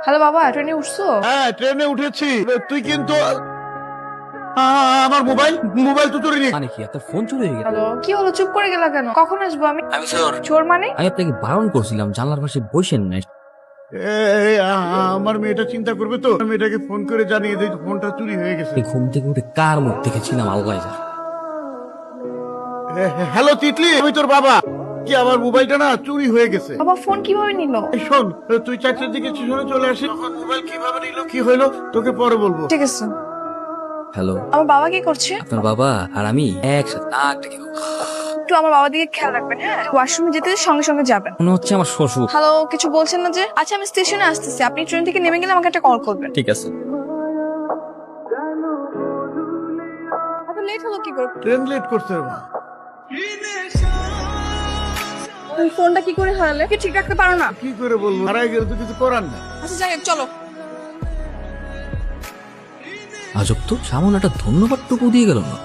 Hello বাবা, ট্রেনে উঠছো? হ্যাঁ ট্রেনে উঠেছি। তুই কিন্তু আমার মোবাইল মোবাইল তো চুরি মানে কি আপনার ফোন চুরি হয়ে গেল? হ্যালো, কি হলো? চুপ করে গেলা কেন? কখন আসবো আমি? আমি স্যার, চোর মানে? আমি আপনাকে বারণ করছিলাম জানলার পাশে বসেন না। আমার মেয়েটা চিন্তা করবে তো, মেয়েটাকে ফোন করে জানিয়ে দিই ফোনটা চুরি হয়ে গেছে। এই ঘুম থেকে উঠে কার মুখ দেখেছিলাম আলগায় যা। হ্যালো তিতলি, আমি তোর বাবা। কি আমার মোবাইলটা না চুরি হয়ে গেছে। বাবা ফোন কিভাবে নিল? এই শোন, তুই 4টার দিকে স্টেশনে চলে আসিস। তখন মোবাইল কিভাবে নিল কি হইলো তোকে পরে বলবো। ঠিক আছে। হ্যালো, আমার বাবা কি করছে? আপনার বাবা আর আমি একসাথে নাক ডেকে একটু আমার বাবার দিকে খেয়াল রাখবেন, হ্যাঁ? ওয়াশরুমে যেতে সঙ্গে সঙ্গে যাবেন। মনে হচ্ছে আমার শ্বশুর। হ্যালো, কিছু বলছেন না যে? আচ্ছা আমি স্টেশনে আসতেছি, আপনি ট্রেন থেকে নেমে গেলে আমাকে একটা কল করবেন। ঠিক আছে। এত লেট হলো কি করে? ট্রেন লেট করছে মা। তুমি ফোনটা কি করে হারালে? কি ঠিক রাখতে পারো না? কি করে বলবো, হারাই গেলে তো কিছু করার না। আচ্ছা যাই হোক, চলো। আজব তো, সামান্য একটা ধন্যবাদটুকু দিয়ে গেল না।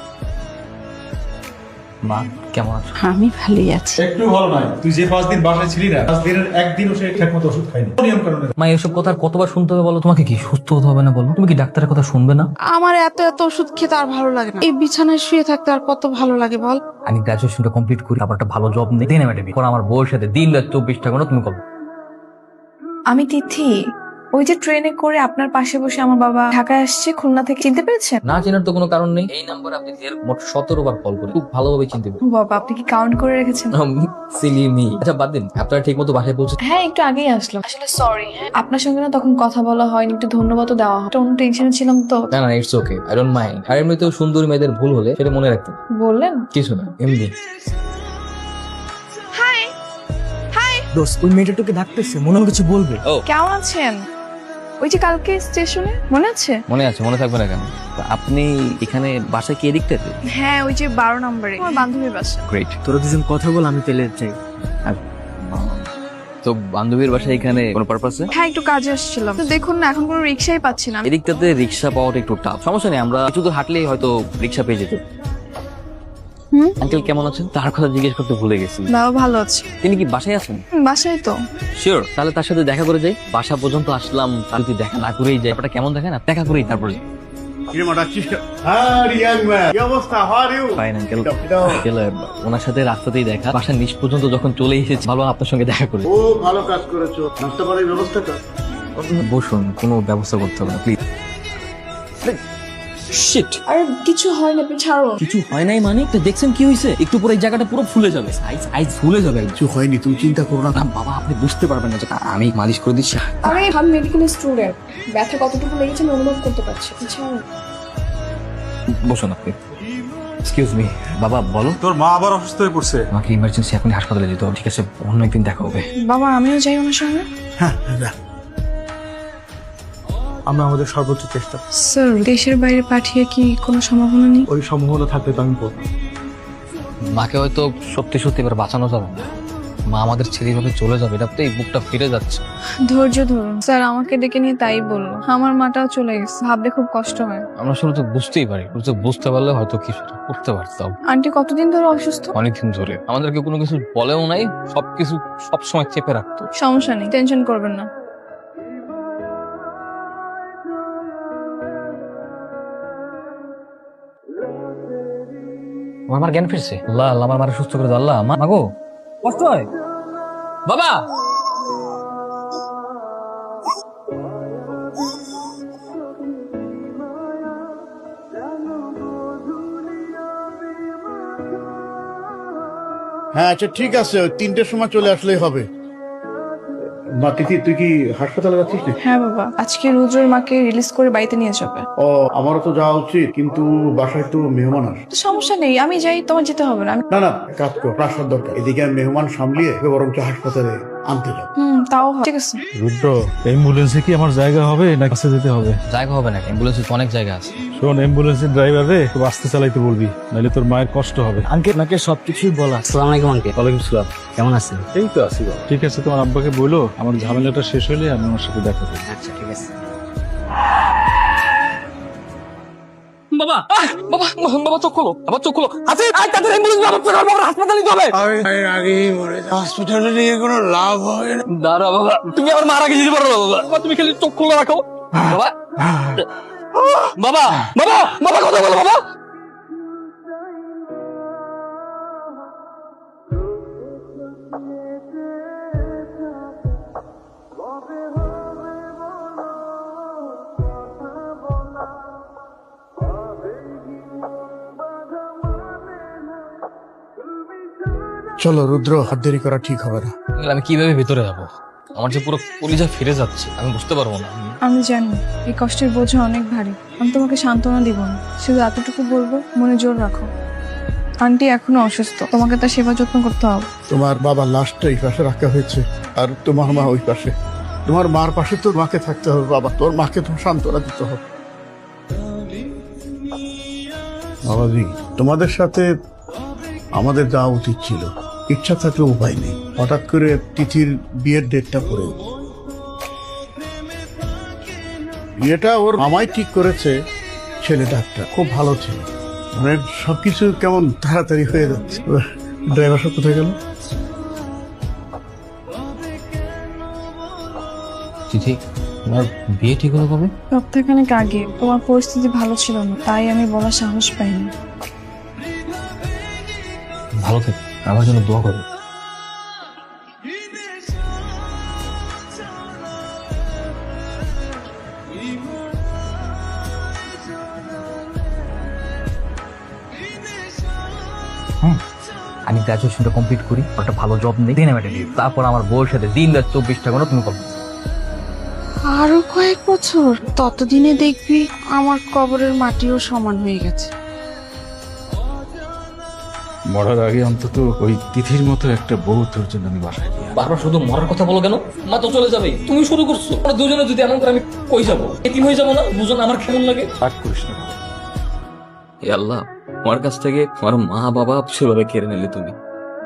মা কেমন আছো? আমি ভালোই আছি। একটু ভালো নয়। তুই যে 5 দিন বাসায় ছিলি না, 5 দিনের একদিনও সে ঠিক মতো ওষুধ খায়নি নিয়ম কারণে। মা এসব কথা আর কতবার শুনতে হবে বলো? তোমাকে কি সুস্থ হতে হবে না বলো? তুমি কি ডাক্তারের কথা শুনবে না? আমার এত এত ওষুধ খেতে আর ভালো লাগে না। এই বিছানায় শুয়ে থাকতে আর কত ভালো লাগে বল। আমি গ্রাজুয়েশনটা কমপ্লিট করি, আবার একটা ভালো জব নেই, দেন আমি একটা বিয়ে। এখন আমার বউয়ের সাথে দিন রাত 24টা ঘন্টা তুমি করো। আমি তিথি, ওই যে ট্রেনে করে আপনার পাশে বসে আমার বাবা ঢাকায় আসছে খুলনা থেকে, চিনতে পেরেছেন? না চেনার তো কোনো কারণ নেই। এই নাম্বারে আপনি মোট 17 বার কল করেন, খুব ভালোভাবে চিনতে পারেন। ও বাবা, আপনি কি কাউন্ট করে রেখেছেন? Silly me. আচ্ছা বাদ দিন, আপনারা ঠিক মতো বাসায় পৌঁছে? হ্যাঁ, একটু আগেই আসলাম। আসলে সরি, হ্যাঁ আপনার সঙ্গে না তখন কথা বলা হয়নি, একটু ধন্যবাদও দেওয়া হয়, অন্য টেনশনে ছিলাম তো। না না, it's okay, I don't mind. আর এমনিতেও সুন্দরী মেয়েদের ভুল হলে সেটা মনে রাখতে হবে। বললেন? কিছু না, এমনি। হাই হাই, দোস্ত ওই মেয়েটাকে ডাকতেছে, মনে হচ্ছে বলবে। ও কেমন আছেন? ওই যে কালকে স্টেশনে, মনে আছে? মনে আছে, মনে থাকবে না কেন? তো আপনি এখানে বাসায় কি এদিকটাতে? হ্যাঁ, ওই যে 12 নম্বরে আমার বান্ধবীর বাসা। গ্রেট। তোরা দুজন কথা বল, আমি তেলে যাই। তো বান্ধবীর বাসায় এখানে কোনো পারপাসে? হ্যাঁ, একটু কাজে আসছিলাম। তো দেখুন না, এখন কোনো রিক্সাই পাচ্ছি না। এদিকটাতে রিক্সা পাওয়াটা একটু টাফ। সমস্যা নেই, আমরা কিছু দূর হাঁটলেই হয়তো রিক্সা পেয়ে যেত। হুম? আঙ্কেল কেমন আছেন তার কথা জিজ্ঞেস করতে ভুলে গেছি। বাবা ভালো আছে। তিনি কি বাসায় আছেন? বাসায় তো। শিওর, তাহলে তার সাথে দেখা করে যাই। বাসা পর্যন্ত আসলাম, তার যদি দেখা না করেই যাই, ব্যাপারটা কেমন দেখেন? দেখা করেই তারপরে যাই। কি মা ডাকছিস? হ্যাঁ ইয়াং ম্যান, কি অবস্থা? How are you? Fine uncle. ওনার সাথে রাস্তাতেই দেখা, বাসার নিচ পর্যন্ত যখন চলে এসেছি, ভালো আপনার সঙ্গে দেখা করে। ও ভালো কাজ করেছো। নাস্তা পানির ব্যবস্থা কর। বসুন, কোনো ব্যবস্থা করতে হবে না প্লিজ। শিট, আর কিছু হয় না, আপনি ছাড়ুন। কিছু হয় নাই মানে? তো দেখছেন কি হয়েছে? একটু পরে এই জায়গাটা পুরো ফুলে যাবে, সাইজ সাইজ ফুলে যাবে। কিছু হয়নি, তুমি চিন্তা করো না। না বাবা, আপনি বুঝতে পারবেন না যে আমি মালিশ করে দিচ্ছি। আমি মেডিকেল স্টুডেন্ট, ব্যথা কতটুকু লেগেছে আমি অনুভব করতে পারছি। ছাড়ুন। বসুন আপনি। এক্সকিউজ মি, বাবা বলো। তোর মা আবার অসুস্থ হয়ে পড়ছে। আমাকে ইমার্জেন্সি এখন হাসপাতালে যেতে হবে। ঠিক আছে, অন্য একদিন দেখা হবে। বাবা আমিও যাই ওনার সঙ্গে। হ্যাঁ যা। আমরা আমাদের সর্বোচ্চ চেষ্টা, স্যার, দেশের বাইরে পাঠিয়ে কি কোনো সম্ভাবনা নেই? ওই সম্ভাবনা থাকলে তো আমি বলবো। মাকে হয়তো সত্যি সত্যি এবার বাঁচানো যাবে না। মা আমাদের ছেড়ে ভাবে চলে যাবে, এটা তো এই বুকটা ফিরে যাচ্ছে। ধৈর্য ধরুন স্যার, আমাকে ডেকে নিয়ে তাই বললো। আমার মাটাও চলে গেছে, ভাবলে খুব কষ্ট হয়। আমরা শুরু তো বুঝতেই পারি, কিন্তু বুঝতে পারলে হয়তো কিছুটা করতে পারতাম। আন্টি কতদিন ধরে অসুস্থ? অনেকদিন ধরে আমাদেরকে কোনো কিছু বলেও নাই, সবকিছু সবসময় চেপে রাখতো। সমস্যা নেই, টেনশন করবেন না। আমার জ্ঞান ফিরছে। আল্লাহ আল্লাহ, আমার মারা সুস্থ করে দাও। আল্লাহ মা গো, কষ্ট হয় বাবা। হ্যাঁ আচ্ছা ঠিক আছে, ওই 3টের সময় চলে আসলেই হবে। মা তিথি, তুই কি হাসপাতালে যাচ্ছিস না? হ্যাঁ বাবা, আজকে রুদ্রের মাকে রিলিজ করে বাড়িতে নিয়ে যাবে। ও আমারও তো যাওয়া উচিত, কিন্তু বাসায় তো মেহমান আসে। তো সমস্যা নেই, আমি যাই, তোমার যেতে হবে না। না না, কাজ কর, প্রাসাদ দরকার। এদিকে আমি মেহমান সামলিয়ে বরঞ্চ হাসপাতালে আনতে যাব। তাও হয়। ঠিক আছে। রুদ্র, অ্যাম্বুলেন্সে কি আমার জায়গা হবে না কাছে যেতে হবে? জায়গা হবে না, অ্যাম্বুলেন্সে তো অনেক জায়গা আছে। শোন, অ্যাম্বুলেন্সের ড্রাইভারে খুব আস্তে চালাইতে বলবি, নাহলে তোর মায়ের কষ্ট হবে। আঙ্কেল নাকি সবকিছুই বলা। আসসালামু আলাইকুম আঙ্কেল। ওয়ালাইকুম সালাম। কেমন আছেন? এই তো আছি বাবা। ঠিক আছে, তোমার আব্বাকে বলো আমার ঝামেলাটা শেষ হলে আমি আমার সাথে দেখা করবো। আচ্ছা ঠিক আছে। বাবা বাবা বাবা চোখ খোলো, বাবা চোখ খোলো। আসিফ আয় তাদের অ্যাম্বুলেন্স বাবার হাসপাতালে নিতে হবে। আগেই মরে হসপিটালে নিয়ে কোনো লাভ হয় না। দাঁড়া বাবা, তুমি আমার মারা গেছি পারো বাবা। বাবা তুমি খালি চোখ খোলা রাখো বাবা। বাবা বাবা বাবা কথা বলো বাবা। চলো রুদ্র, হাত দেরি করা ঠিক হবে না। আমি কিভাবে ভিতরে যাবো? আমার যে পুরো কলিজা ফিরে যাচ্ছে, আমি বুঝতে পারবো না। আমি জানি এই কষ্টের বোঝা অনেক ভারী। আমি তোমাকে সান্ত্বনা দিব না, শুধু এতটুকু বলবো, মনে জোর রাখো। আন্টি এখনো অসুস্থ, তোমাকে তার সেবা যত্ন করতে হবে। তোমার বাবার লাশটা এই পাশে রাখা হয়েছে, আর তোমার মা ওই পাশে। তোমার মার পাশে তোর মাকে থাকতে হবে বাবা, তোর মাকে তো সান্ত্বনা দিতে হবে। বাবাজি, তোমাদের সাথে আমাদের যাওয়া উচিত ছিল, ইচ্ছা থাকলে উপায় নেই। হঠাৎ করে তিথির বিয়ের ডেটটা পড়ে গেল। বিয়েটা ওর মামাই ঠিক করেছে, ছেলেটা একটা খুব ভালো ছেলে। মানে সবকিছু কেমন তাড়াতাড়ি হয়ে যাচ্ছে। ড্রাইভার সব কোথায় গেল? তিথি, তোমার বিয়ে ঠিক হলো কবে? সপ্তাহখানেক আগে। তোমার পরিস্থিতি ভালো ছিল না, তাই আমি বলার সাহস পাইনি। ভালো থেকো, আমার জন্য দোয়া করো। আমি গ্রাজুয়েশনটা কমপ্লিট করি, একটা ভালো জব নেই, দিনে মেটে দিই, তারপর আমার বউয়ের সাথে দিন রাত 24টা করে তুমি করবে। আরো কয়েক বছর, ততদিনে দেখবি আমার কবরের মাটিও সমান হয়ে গেছে। মরার আগে অন্তত ওই তিথির মতো একটা বউ তোর জন্য আমি বাসায় নিয়ে আসবো। বারবার শুধু মরার কথা বলো কেন? মা তো চলে যাবে, তুমি শুরু করছো। আমরা দুজনে যদি এমন করে, আমি কই যাবো? এতিম হয়ে যাবো না? দুজন আমার কেমন লাগে? রাগ করিস না। এ আল্লাহ, আমার কাছ থেকে আমার মা বাবা সেভাবে কেড়ে নিলে তুমি।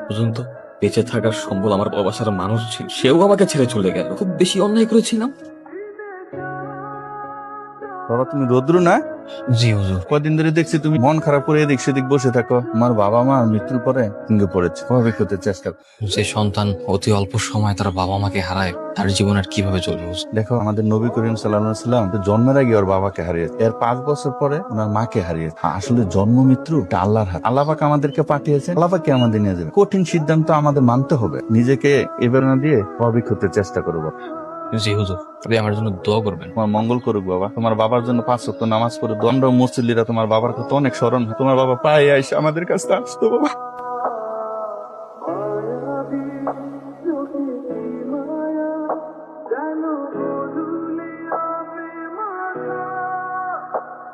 বুঝুন তো, বেঁচে থাকার সম্বল আমার বাবা সারা মানুষ ছিল, সেও আমাকে ছেড়ে চলে গেল। খুব বেশি অন্যায় করেছিলাম। বাবা তুমি রৌদ্র না? জি হুজুর। কদিন ধরে দেখছি তুমি মন খারাপ করে এদিক সেদিক বসে থাকো। আমার বাবা মা মৃত্যুর পরে ভেঙে পড়েছে, স্বাভাবিক হতে চেষ্টা করো। যে সন্তান অতি অল্প সময় তার বাবা মাকে হারায়, তার জীবন আর কিভাবে চলবে হুজুর? দেখো, আমাদের নবী করিম সাল্লাল্লাহু আলাইহি ওয়াসাল্লাম জন্মের আগে ওর বাবাকে হারিয়েছে, এর 5 বছর পরে ওনার মাকে হারিয়েছে। আসলে জন্ম মৃত্যু এটা আল্লাহর হাত। আল্লাহ পাক আমাদেরকে পাঠিয়েছে, আল্লাহ পাককে আমাদের নিয়ে যাবে। কঠিন সিদ্ধান্ত আমাদের মানতে হবে, নিজেকে এবার না দিয়ে স্বাভাবিক হতে চেষ্টা করবো। জি হুজুর, আপনি আমার জন্য দোয়া করবেন। তোমার মঙ্গল করুক বাবা। তোমার বাবার জন্য 5 ওয়াক্ত নামাজ পড়ে দণ্ড মুসল্লিরা তোমার বাবার কথা অনেক স্মরণ হয়। তোমার বাবা পায়ে আইসা আমাদের কাছে আসতো বাবা।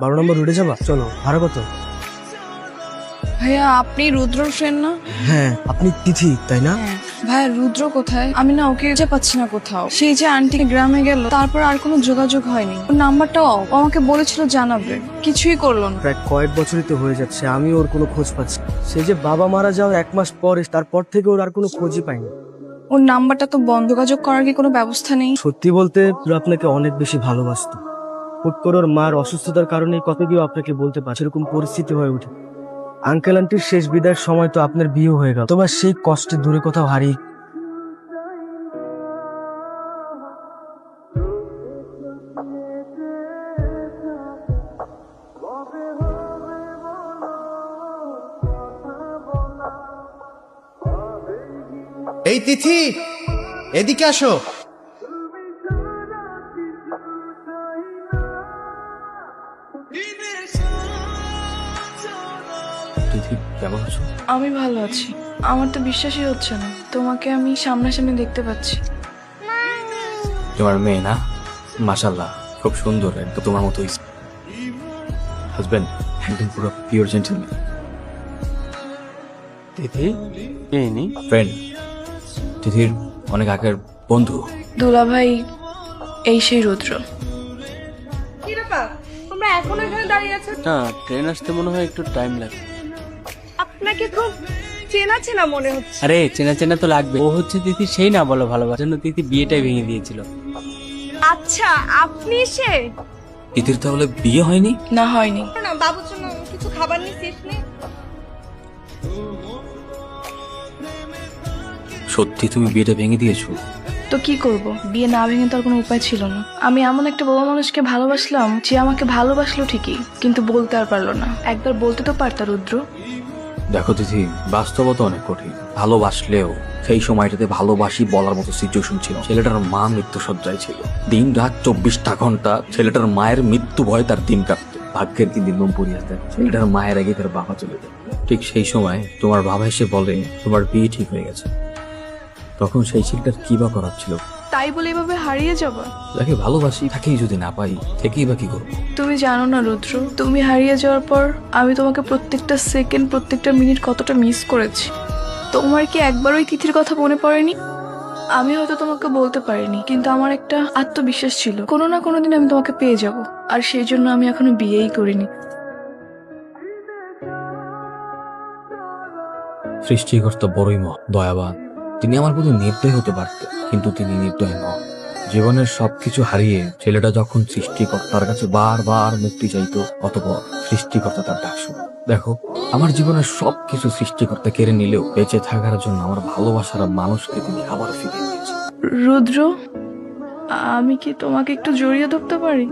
বারো নম্বর রুটে যাবা? চলো। ভাড়া কত? ভাইয়া, আপনি রুদ্রর ফ্রেন্ড না? হ্যাঁ, আপনি তিথি তাই না? হ্যাঁ। ভাইয়া, রুদ্র কোথায়? আমি না ওকে খুঁজে পাচ্ছি না কোথাও। সেই যে আন্টি গ্রামে গেল, তারপর আর কোনো যোগাযোগ হয়নি। ওর নাম্বারটাও ও আমাকে বলেছিল জানাবে, কিছুই করলো না। প্রায় কয়েক বছরই তো হয়ে যাচ্ছে, আমি ওর কোনো খোঁজ পাচ্ছি না। সে যে বাবা মারা যাওয়ার 1 মাস পরে, তারপর থেকে ওর আর কোনো খোঁজই পাইনি। ওর নাম্বারটা তো বন্ধ, যোগাযোগ করার কি কোনো ব্যবস্থা নেই? সত্যি বলতে ও আপনাকে অনেক বেশি ভালোবাসতো। হুট করে ওর মার অসুস্থতার কারণে কত কেউ আপনাকে বলতে পারছে, এরকম পরিস্থিতি হয়ে ওঠে। আঙ্কেল আন্টির শেষ বিদায়ের সময় তো আপনার বিয়ে হয়ে গেল, তোমার সেই কষ্টে দূরে কোথাও হারিয়ে। এই তিথি, এদিকে আসো। তিথি, কেমন আছো? আমি ভালো আছি। আমার তো বিশ্বাসই হচ্ছে না, তোমাকে আমি সামনাসামনি দেখতে পাচ্ছি। তোমার মেয়ে না? মাশাআল্লাহ, খুব সুন্দর, একদম তোমার মতোই। হাজবেন্ড একদম পুরো পিওর জেন্টলম্যান। তিথি এই ফ্রেন্ড, তিথির অনেক আগের বন্ধু। দোলা ভাই, এই সেই রুদ্র। কি ব্যাপার, তোমরা এখনো এখানে দাঁড়িয়ে আছো? না, ট্রেন আসতে মনে হয় একটু টাইম লাগবে। আপনাকে খুব চেনা চেনা মনে হচ্ছে। আরে চেনা চেনা তো লাগবে, ও হচ্ছে তিথি সেই না বলো ভালোবাসার জন্য তিথি বিয়েটাই ভেঙে দিয়েছিল। আচ্ছা, আপনি সে? তিথির তাহলে বিয়ে হয়নি? না, হয়নি। না বাবুর জন্য কিছু খাবার নিছিস নি? সত্যি তুমি বিয়েটা ভেঙে দিয়েছো? তো কি করব, বিয়ে না ভেঙে তো আর কোনো উপায় ছিল না। আমি এমন একটা বড় মানুষকে ভালোবাসলাম যে আমাকে ভালোবাসলো ঠিকই, কিন্তু বলতে আর পারলো না। একবার বলতে তো পারতা রুদ্র। দেখো তিথি, বাস্তবতা অনেক কঠিন। ভালোবাসলেও সেই সময়টাতে ভালোবাসি বলার মতো সিচুয়েশন ছিল। ছেলেটার মা মৃত্যুসজ্জায় ছিল। দিন রাত 24টা ঘন্টা ছেলেটার মায়ের মৃত্যু ভয় তার দিন কাটতো। ভাগ্যের কি নির্মম পরিহাস দেয়, ছেলেটার মায়ের আগে তার বাবা চলে যায়। ঠিক সেই সময় তোমার বাবা এসে বলে তোমার বিয়ে ঠিক হয়ে গেছে। তখন সেই ছেলেটার কি বা করার ছিল? তাই বলে এভাবে হারিয়ে যাবা? যাকে ভালোবাসি তাকেই যদি না পাই, থেকেই বা কি করবো? তুমি জানো না রুদ্র, তুমি হারিয়ে যাওয়ার পর আমি তোমাকে প্রত্যেকটা সেকেন্ড, প্রত্যেকটা মিনিট কতটা মিস করেছি। তোমার কি একবার ওই তিথির কথা মনে পড়েনি? আমি হয়তো তোমাকে বলতে পারিনি, কিন্তু আমার একটা আত্মবিশ্বাস ছিল কোনো না কোনো দিন আমি তোমাকে পেয়ে যাব। আর সেই জন্য আমি এখনো বিয়েই করিনি। সৃষ্টিকর্তা বড়ই দয়াবান। তিনি আমার প্রতি নির্দয় হতে পারতেন, কিন্তু তিনি নির্দয় নন। জীবনের সবকিছু হারিয়ে ছেলেটা যখন সৃষ্টিকর্তার কাছে বারবার মুক্তি চাইতো, অতঃপর সৃষ্টিকর্তা তার ডাক শুনে। দেখো, আমার জীবনের সবকিছু সৃষ্টিকর্তা কেড়ে নিলেও বেঁচে থাকার জন্য আমার ভালোবাসার মানুষকে তিনি আবার ফিরিয়ে দিয়েছেন। রুদ্র, আমি কি তোমাকে একটু জড়িয়ে ধরতে পারি?